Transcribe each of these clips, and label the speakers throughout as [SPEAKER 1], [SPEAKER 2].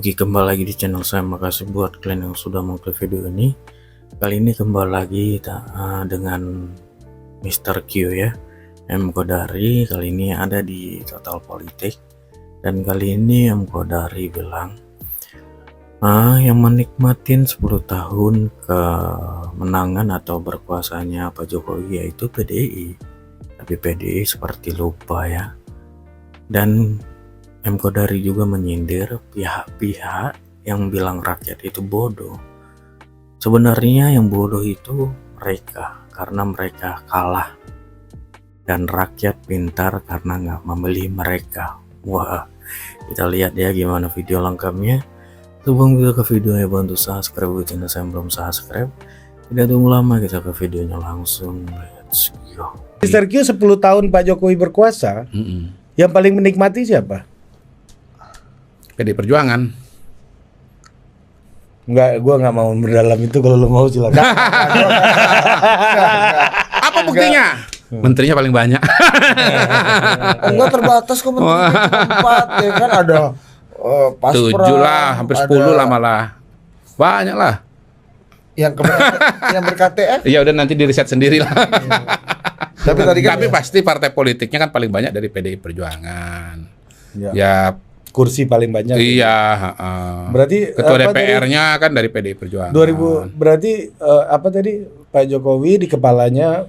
[SPEAKER 1] Oke, kembali lagi di channel saya. Makasih buat kalian yang sudah mengklik video ini. Kali ini kembali lagi dengan Mr. Q ya, M Kodari. Kali ini ada di Total Politik. Dan kali ini M Kodari bilang yang menikmatin 10 tahun kemenangan atau berkuasanya Pak Jokowi yaitu PDI. Tapi PDI seperti lupa ya. Dan M Kodari juga menyindir pihak-pihak yang bilang rakyat itu bodoh. Sebenarnya yang bodoh itu mereka, karena mereka kalah. Dan rakyat pintar karena nggak memilih mereka. Wah, kita lihat ya gimana video lengkapnya. Sebelum kita ke videonya, bantu subscribe channel saya yang belum subscribe. Tidak tunggu lama, kita ke videonya langsung. Let's go.
[SPEAKER 2] Mr. Q 10 tahun Pak Jokowi berkuasa, yang paling menikmati siapa?
[SPEAKER 3] PD Perjuangan.
[SPEAKER 2] Enggak, gua nggak mau berdalam itu. Kalau lo mau silakan.
[SPEAKER 3] Apa buktinya? Menterinya paling banyak.
[SPEAKER 4] Enggak terbatas kok, menteri 4 ya kan, ada Paspra,
[SPEAKER 3] 7 lah, hampir 10 lah malah. Banyak lah.
[SPEAKER 4] yang ber-KTN.
[SPEAKER 3] Ya udah nanti diriset sendiri lah.
[SPEAKER 4] Tapi tadi kan
[SPEAKER 3] pasti partai politiknya kan paling banyak dari PDI Perjuangan. Ya
[SPEAKER 2] Kursi paling banyak.
[SPEAKER 3] iya,
[SPEAKER 2] Berarti
[SPEAKER 3] ketua
[SPEAKER 2] apa
[SPEAKER 3] DPR-nya kan dari PDI Perjuangan.
[SPEAKER 2] 2000 berarti apa tadi, Pak Jokowi di kepalanya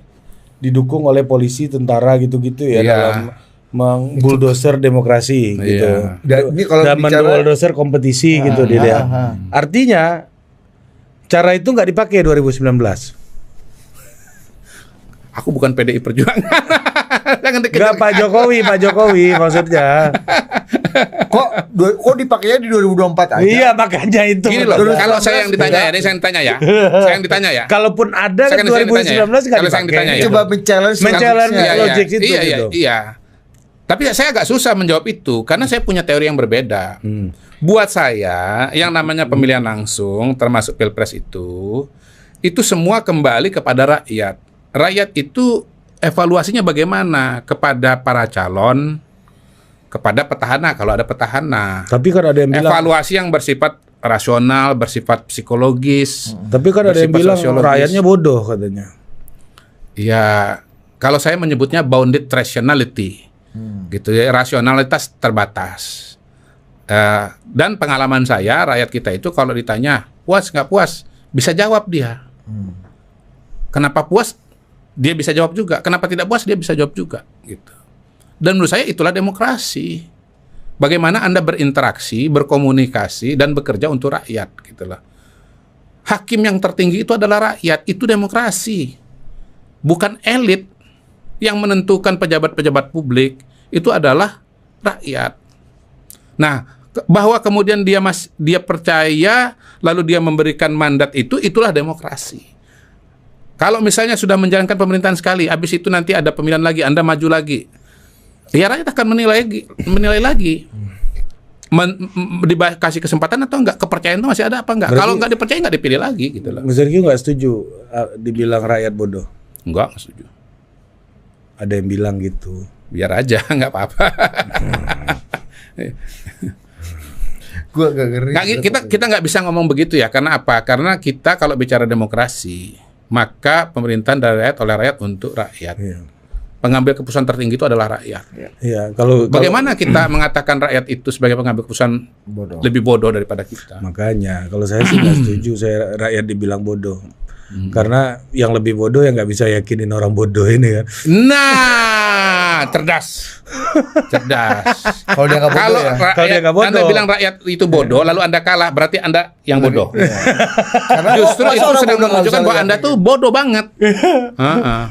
[SPEAKER 2] didukung oleh polisi, tentara gitu-gitu ya,
[SPEAKER 3] Iya.
[SPEAKER 2] dalam mengbuldoser demokrasi gitu.
[SPEAKER 4] Dan ini kalau
[SPEAKER 2] Dan
[SPEAKER 4] bicara
[SPEAKER 2] mengbuldoser kompetisi gitu dia. Artinya cara itu nggak dipakai 2019.
[SPEAKER 3] Aku bukan PDI Perjuangan. Jangan
[SPEAKER 2] Enggak, Pak Jokowi maksudnya.
[SPEAKER 4] kok dipakainya di 2024 aja.
[SPEAKER 2] Iya, makanya itu.
[SPEAKER 3] Gini loh, kalau saya yang ditanya ya, ini saya yang ditanya ya. Saya yang ditanya ya.
[SPEAKER 2] Kalaupun ada kan 2019 nggak
[SPEAKER 3] Kalau saya yang ditanya
[SPEAKER 2] dipakai.
[SPEAKER 3] ya.
[SPEAKER 4] Coba men-challenge
[SPEAKER 2] logik itu gitu.
[SPEAKER 3] Iya. Tapi saya agak susah menjawab itu karena saya punya teori yang berbeda. Buat saya, yang namanya pemilihan langsung, termasuk Pilpres itu semua kembali kepada rakyat. Rakyat itu evaluasinya bagaimana kepada para calon, kepada petahana kalau ada petahana.
[SPEAKER 2] Tapi kan ada yang bilang,
[SPEAKER 3] Evaluasi yang bersifat rasional, bersifat psikologis.
[SPEAKER 2] tapi kan ada yang
[SPEAKER 3] bersifat
[SPEAKER 2] bilang
[SPEAKER 3] sosiologis.
[SPEAKER 2] rakyatnya bodoh katanya.
[SPEAKER 3] Ya, kalau saya menyebutnya bounded rationality, gitu ya, rasionalitas terbatas. Dan pengalaman saya, rakyat kita itu kalau ditanya puas nggak puas, bisa jawab dia. Kenapa puas? Dia bisa jawab juga. Kenapa tidak puas? Dia bisa jawab juga. Gitu. Dan menurut saya itulah demokrasi. Bagaimana Anda berinteraksi, berkomunikasi, dan bekerja untuk rakyat. Gitulah. Hakim yang tertinggi itu adalah rakyat. Itu demokrasi. Bukan elit yang menentukan pejabat-pejabat publik. Itu adalah rakyat. Nah, bahwa kemudian dia percaya, lalu dia memberikan mandat itulah demokrasi. Kalau misalnya sudah menjalankan pemerintahan sekali, habis itu nanti ada pemilihan lagi, Anda maju lagi, ya rakyat akan menilai lagi. Dikasih kesempatan atau enggak, kepercayaan itu masih ada apa enggak? Kalau enggak dipercaya, enggak dipilih lagi gitu loh.
[SPEAKER 2] Mr. Q nggak setuju dibilang rakyat bodoh?
[SPEAKER 3] Enggak setuju.
[SPEAKER 2] Ada yang bilang gitu.
[SPEAKER 3] Biar aja, enggak apa-apa.
[SPEAKER 4] Gua gak ngeri.
[SPEAKER 3] Kita nggak bisa ngomong begitu ya. Karena apa? Karena kita kalau bicara demokrasi, maka pemerintahan dari rakyat, oleh rakyat, untuk rakyat.
[SPEAKER 2] Iya.
[SPEAKER 3] Pengambil keputusan tertinggi itu adalah rakyat.
[SPEAKER 2] Iya, kalau
[SPEAKER 3] Bagaimana kita mengatakan rakyat itu sebagai pengambil keputusan lebih bodoh daripada kita?
[SPEAKER 2] makanya kalau saya sih nggak setuju saya rakyat dibilang bodoh. Karena yang lebih bodoh yang nggak bisa yakinin orang bodoh ini kan.
[SPEAKER 3] Nah, cerdas.
[SPEAKER 4] Kalau dia nggak bodoh
[SPEAKER 3] Kalau
[SPEAKER 4] ya.
[SPEAKER 2] Kalau dia nggak bodoh.
[SPEAKER 3] Anda bilang rakyat itu bodoh, lalu Anda kalah, berarti Anda yang bodoh.
[SPEAKER 4] Karena
[SPEAKER 3] Justru
[SPEAKER 4] masa
[SPEAKER 3] itu
[SPEAKER 4] orang
[SPEAKER 3] sedang
[SPEAKER 4] bodoh nggak
[SPEAKER 3] menunjukkan
[SPEAKER 4] bisa
[SPEAKER 3] bahwa Anda
[SPEAKER 4] lihat
[SPEAKER 3] tuh bodoh banget.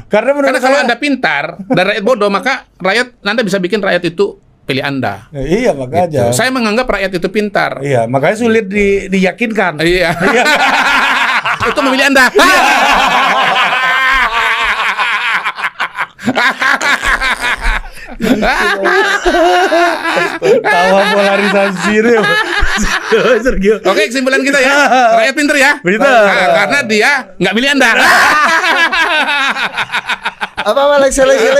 [SPEAKER 2] Karena menurut
[SPEAKER 3] Karena kalau
[SPEAKER 2] saya-
[SPEAKER 3] Anda pintar dan rakyat bodoh, maka Anda bisa bikin rakyat itu pilih Anda.
[SPEAKER 2] Iya, makanya.
[SPEAKER 3] Saya menganggap rakyat itu pintar.
[SPEAKER 2] Iya, makanya sulit diyakinkan.
[SPEAKER 3] Iya. Itu memilih Anda.
[SPEAKER 2] Tawa polarisasi itu. Sergio.
[SPEAKER 3] Oke, kesimpulan kita ya. Rakyat pinter ya.
[SPEAKER 2] Pinter.
[SPEAKER 3] Nah, karena dia nggak milih Anda.
[SPEAKER 4] Apa Lex Sergio?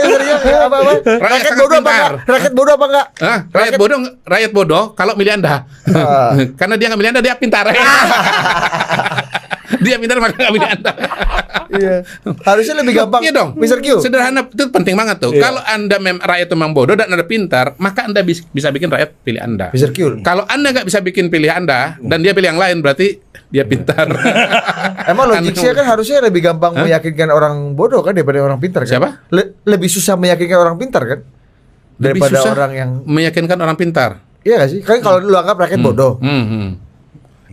[SPEAKER 4] Apa? Rakyat
[SPEAKER 3] sangat
[SPEAKER 4] bodoh apa
[SPEAKER 3] pintar.
[SPEAKER 4] enggak? Rakyat bodoh apa enggak?
[SPEAKER 3] Hah? Rakyat bodoh kalau milih Anda. Karena dia nggak milih Anda, dia pintar. Dia pintar maka nggak milih Anda.
[SPEAKER 4] Iya. Harusnya lebih gampang.
[SPEAKER 3] Iya dong.
[SPEAKER 4] Mr. Q.
[SPEAKER 3] Sederhana, itu penting banget tuh.
[SPEAKER 2] Iya.
[SPEAKER 3] Kalau Anda rakyat itu memang bodoh dan Anda pintar, maka Anda bisa bikin rakyat pilih Anda.
[SPEAKER 4] Mr. Q.
[SPEAKER 3] Kalau Anda nggak bisa bikin pilih Anda dan dia pilih yang lain, berarti dia pintar.
[SPEAKER 4] Emang logiknya kan harusnya lebih gampang meyakinkan orang bodoh kan daripada orang pintar kan?
[SPEAKER 3] Siapa?
[SPEAKER 4] Lebih susah meyakinkan orang pintar kan?
[SPEAKER 3] Lebih
[SPEAKER 4] Daripada
[SPEAKER 3] susah
[SPEAKER 4] orang yang
[SPEAKER 3] meyakinkan orang pintar.
[SPEAKER 4] iya gak sih? Kan kalau dulu anggap rakyat bodoh.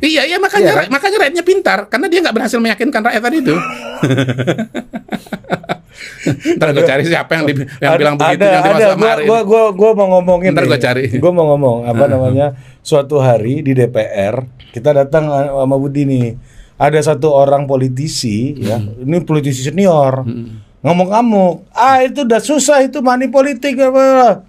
[SPEAKER 3] Iya, makanya
[SPEAKER 4] Iya, kan?
[SPEAKER 3] makanya rakyatnya pintar karena dia nggak berhasil meyakinkan rakyat tadi itu. Ntar gue cari siapa yang bilang begitu yang dimaksud sama Ari.
[SPEAKER 2] Gua mau ngomongin.
[SPEAKER 3] Ntar gua
[SPEAKER 2] nih.
[SPEAKER 3] cari.
[SPEAKER 2] Gua mau ngomong apa namanya? Suatu hari di DPR kita datang sama Budi nih. Ada satu orang politisi ya. Ini politisi senior. Ngomong-ngomong, itu udah susah itu money politik apa.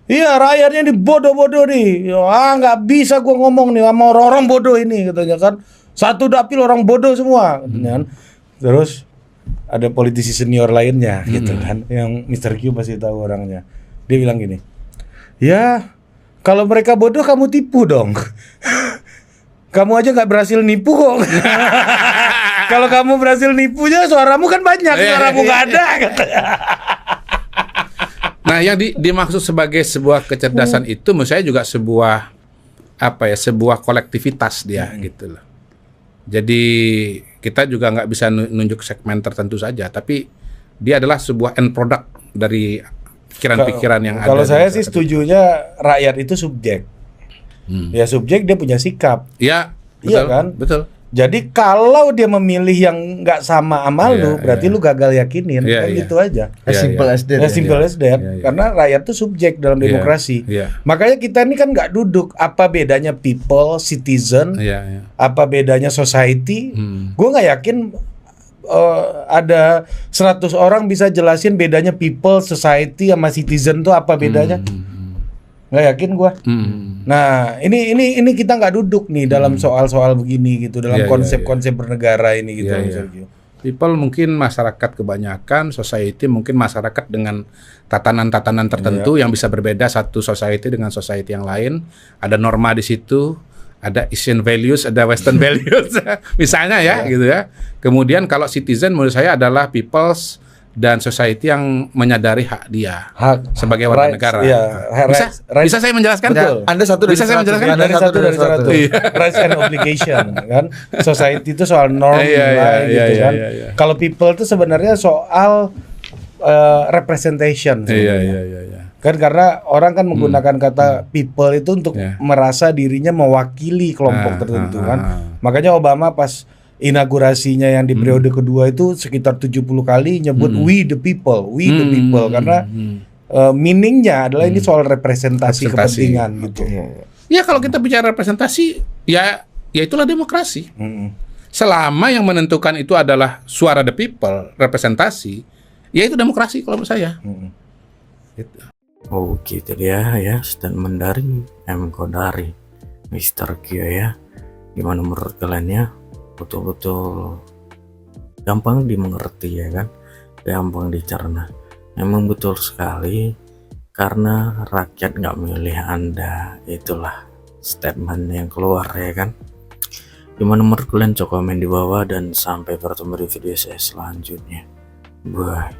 [SPEAKER 2] Iya, rakyatnya dibodoh-bodoh nih. Nggak bisa gua ngomong nih sama orang bodoh ini katanya kan. Satu dapil orang bodoh semua katanya kan. Terus ada politisi senior lainnya gitu kan, yang Mr. Q pasti tahu orangnya. Dia bilang gini, ya kalau mereka bodoh kamu tipu dong. Kamu aja nggak berhasil nipu kok. Kalau kamu berhasil nipunya suaramu kan banyak, suaramu nggak ada.
[SPEAKER 3] Nah, yang dimaksud sebagai sebuah kecerdasan itu menurut saya juga sebuah sebuah kolektivitas dia gitu loh. Jadi kita juga nggak bisa nunjuk segmen tertentu saja, tapi dia adalah sebuah end product dari pikiran-pikiran yang ada.
[SPEAKER 2] Kalau
[SPEAKER 3] di
[SPEAKER 2] saya sih
[SPEAKER 3] masyarakat.
[SPEAKER 2] setujunya rakyat itu subjek. Ya subjek dia punya sikap.
[SPEAKER 3] Ya,
[SPEAKER 2] Iya
[SPEAKER 3] betul,
[SPEAKER 2] kan?
[SPEAKER 3] betul.
[SPEAKER 2] Jadi kalau dia memilih yang nggak sama sama lu,
[SPEAKER 3] Iya,
[SPEAKER 2] berarti
[SPEAKER 3] iya.
[SPEAKER 2] lu gagal yakinin,
[SPEAKER 3] Iya,
[SPEAKER 2] kan
[SPEAKER 3] iya.
[SPEAKER 2] gitu aja.
[SPEAKER 4] As
[SPEAKER 3] Iya,
[SPEAKER 4] simple
[SPEAKER 3] iya.
[SPEAKER 4] as that.
[SPEAKER 2] As simple as that.
[SPEAKER 3] Iya, iya.
[SPEAKER 2] Karena rakyat tuh subjek dalam
[SPEAKER 3] Iya,
[SPEAKER 2] demokrasi.
[SPEAKER 3] iya.
[SPEAKER 2] Makanya kita ini kan nggak duduk apa bedanya people, citizen,
[SPEAKER 3] Iya, iya.
[SPEAKER 2] apa bedanya society.
[SPEAKER 3] Hmm.
[SPEAKER 2] Gue nggak yakin ada 100 orang bisa jelasin bedanya people, society sama citizen tuh apa bedanya. Nggak yakin gue. Nah, ini kita nggak duduk nih dalam soal-soal begini gitu, dalam
[SPEAKER 3] Iya, iya,
[SPEAKER 2] konsep-konsep bernegara ini gitu.
[SPEAKER 3] Iya, iya.
[SPEAKER 2] Sergio.
[SPEAKER 3] People mungkin masyarakat kebanyakan, society mungkin masyarakat dengan tatanan-tatanan tertentu yang bisa berbeda satu society dengan society yang lain. Ada norma di situ, ada Asian values, ada Western values, misalnya ya, gitu ya. Kemudian kalau citizen menurut saya adalah peoples dan society yang menyadari hak dia
[SPEAKER 2] Hak
[SPEAKER 3] sebagai warga
[SPEAKER 2] rights,
[SPEAKER 3] negara.
[SPEAKER 2] iya,
[SPEAKER 3] bisa,
[SPEAKER 2] rights.
[SPEAKER 3] bisa saya menjelaskan?
[SPEAKER 2] Betul.
[SPEAKER 4] Anda satu dari
[SPEAKER 3] Bisa saya
[SPEAKER 4] 100.
[SPEAKER 3] menjelaskan?
[SPEAKER 4] Anda
[SPEAKER 2] Dari satu dari 100.
[SPEAKER 3] Iya.
[SPEAKER 2] Rights and obligation kan. Society itu soal norm
[SPEAKER 3] Iya, iya,
[SPEAKER 2] lah,
[SPEAKER 3] iya,
[SPEAKER 2] gitu
[SPEAKER 3] iya,
[SPEAKER 2] kan.
[SPEAKER 3] iya, iya.
[SPEAKER 2] Kalau people itu sebenarnya soal representation.
[SPEAKER 3] Iya,
[SPEAKER 2] sebenarnya.
[SPEAKER 3] iya, iya, iya.
[SPEAKER 2] Kan karena orang kan menggunakan kata people itu untuk
[SPEAKER 3] Iya.
[SPEAKER 2] merasa dirinya mewakili kelompok tertentu kan. Makanya Obama pas inaugurasinya yang di periode kedua itu sekitar 70 kali nyebut we the people karena meaningnya adalah ini soal representasi kepentingan gitu.
[SPEAKER 3] Ya kalau kita bicara representasi, ya itulah demokrasi. Selama yang menentukan itu adalah suara the people, representasi, ya itu demokrasi kalau menurut saya. Gitu.
[SPEAKER 1] Oh gitu dia ya, statement dari M. Kodari, Mr. Q ya. Gimana menurut kalian ya? Betul-betul gampang dimengerti ya kan? Gampang dicerna. Memang betul sekali, karena rakyat nggak milih Anda. Itulah statement yang keluar ya kan? Gimana menurut kalian? Coba komen di bawah dan sampai bertemu di video saya selanjutnya. Bye.